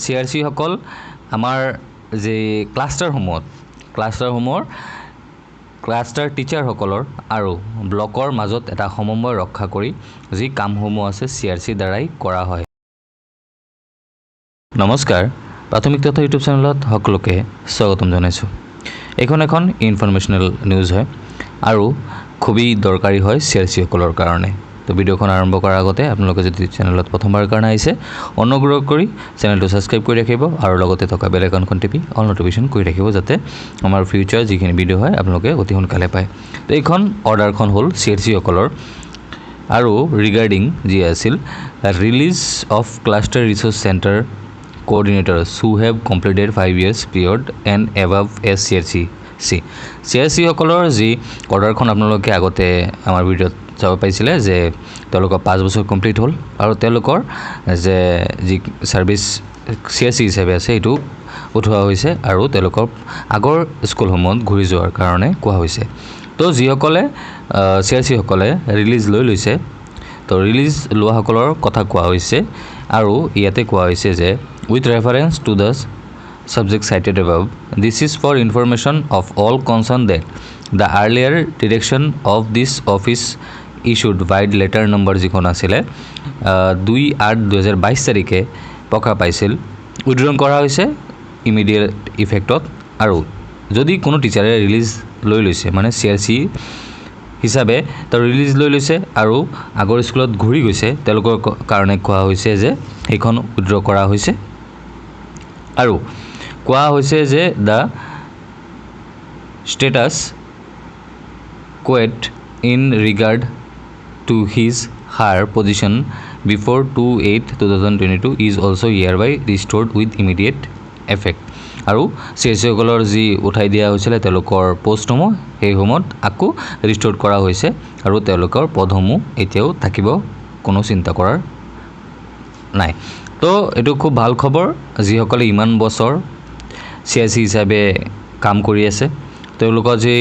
CRC সকল আমাৰ যে ক্লাষ্টাৰসমূহৰ ক্লাষ্টাৰ টিচাৰসকলৰ আৰু ব্লকৰ মাজত এটা সমন্বয় ৰক্ষা কৰি যি কামসমূহ আছে CRC দ্বাৰাই কৰা হয়। নমস্কাৰ, প্ৰাথমিক তথ্য ইউটিউব চেনেলত সকলোকে স্বাগতম জনাইছোঁ। এখন ইনফৰমেশ্যনেল নিউজ হয় আৰু খুবেই দৰকাৰী হয় CRC সকলৰ কাৰণে। তো ভিডিওখন আৰম্ভ কৰাৰ আগতে আপোনালোকে যদি চেনেলত প্ৰথমবাৰ কাৰণে আহিছে অনুগ্ৰহ কৰি চেনেলটো ছাবস্ক্ৰাইব কৰি ৰাখিব আৰু লগতে থকা বেল আইকনখন টিপি অল নটিফিকেশ্যন কৰি ৰাখিব যাতে আমাৰ ফিউচাৰ যিখিনি ভিডিও হয় আপোনালোকে অতি সোনকালে পায়। তো এইখন অৰ্ডাৰখন হ'ল CRC সকলৰ আৰু ৰিগাৰ্ডিং যি আছিল release of cluster resource centre coordinators who have completed 5 years period and above as CRC সকলৰ যি অৰ্ডাৰখন আপোনালোকে আগতে আমাৰ ভিডিঅ'ত চাব পাইছিলে যে তেওঁলোকৰ 5 বছৰ কমপ্লিট হ'ল আৰু তেওঁলোকৰ যে যি সাৰ্ভিস CRC হিচাপে আছে এইটো উঠোৱা হৈছে আৰু তেওঁলোকৰ আগৰ স্কুলসমূহত ঘূৰি যোৱাৰ কাৰণে কোৱা হৈছে। তো যিসকলে CRC সকলে ৰিলিজ লৈ লৈছে তো ৰিলিজ লোৱা সকলৰ কথা কোৱা হৈছে আৰু ইয়াতে কোৱা হৈছে যে with reference to the subject cited above, this is for information of all concerned that the earlier direction of this office issued wide letter number যিখন আছিলে 2/8/2022 তাৰিখে প্ৰকাশ পাইছিল উইড্ৰন কৰা হৈছে ইমিডিয়েট ইফেক্টত। আৰু যদি কোনো টিচাৰে ৰিলিজ লৈ লৈছে মানে CRC হিচাপে তাৰ ৰিলিজ লৈ লৈছে আৰু আগৰ স্কুলত ঘূৰি গৈছে তেওঁলোকৰ কাৰণে কোৱা হৈছে যে এইখন উইড্ৰ কৰা হৈছে আৰু কোৱা হৈছে যে দ্য ষ্টেটাছ কোৱেট in regard to her position before 2/8/2022 is also' hereby restored with immediate effect. আৰু CRC সকলৰ যি উঠাই দিয়া হৈছিলে তেওঁলোকৰ পষ্টসমূহ সেইসমূহত আকৌ ৰিষ্ট'ৰ কৰা হৈছে আৰু তেওঁলোকৰ পদসমূহ এতিয়াও থাকিব, কোনো চিন্তা কৰাৰ নাই। তো এইটো খুব ভাল খবৰ, যিসকলে ইমান বছৰ CRC হিচাপে কাম কৰি আছে তেওঁলোকৰ যি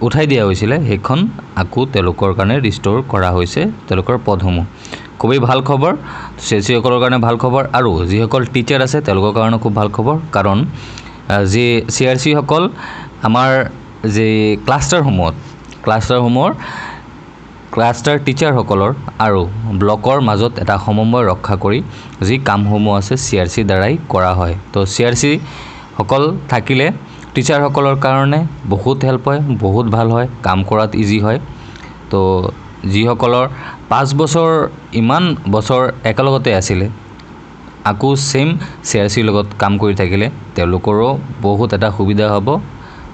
উঠাই দিয়া হৈছিলে সেইখন আকৌ তেওঁলোকৰ কাৰণে ৰিষ্ট'ৰ কৰা হৈছে তেওঁলোকৰ পদসমূহ। খুবেই ভাল খবৰ CRC সকলৰ কাৰণে ভাল খবৰ আৰু যিসকল টিচাৰ আছে তেওঁলোকৰ কাৰণে খুব ভাল খবৰ, কাৰণ যি CRC সকল আমাৰ যি ক্লাষ্টাৰসমূহৰ ক্লাষ্টাৰ টিচাৰসকলৰ আৰু ব্লকৰ মাজত এটা সমন্বয় ৰক্ষা কৰি যি কামসমূহ আছে CRC দ্বাৰাই কৰা হয়। তো CRC সকল থাকিলে টিচাৰসকলৰ কাৰণে বহুত হেল্প হয়, বহুত ভাল হয়, কাম কৰাত ইজি হয়। তো যিসকলৰ 5 বছৰ ইমান বছৰ একেলগতে আছিলে আকৌ সেম CRC লগত কাম কৰি থাকিলে তেওঁলোকৰো বহুত এটা সুবিধা হ'ব।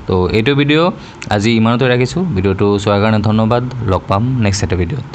তো এইটো ভিডিঅ' আজি ইমানতে ৰাখিছোঁ। ভিডিঅ'টো চোৱাৰ কাৰণে ধন্যবাদ। লগ পাম নেক্সট এটা ভিডিঅ'ত।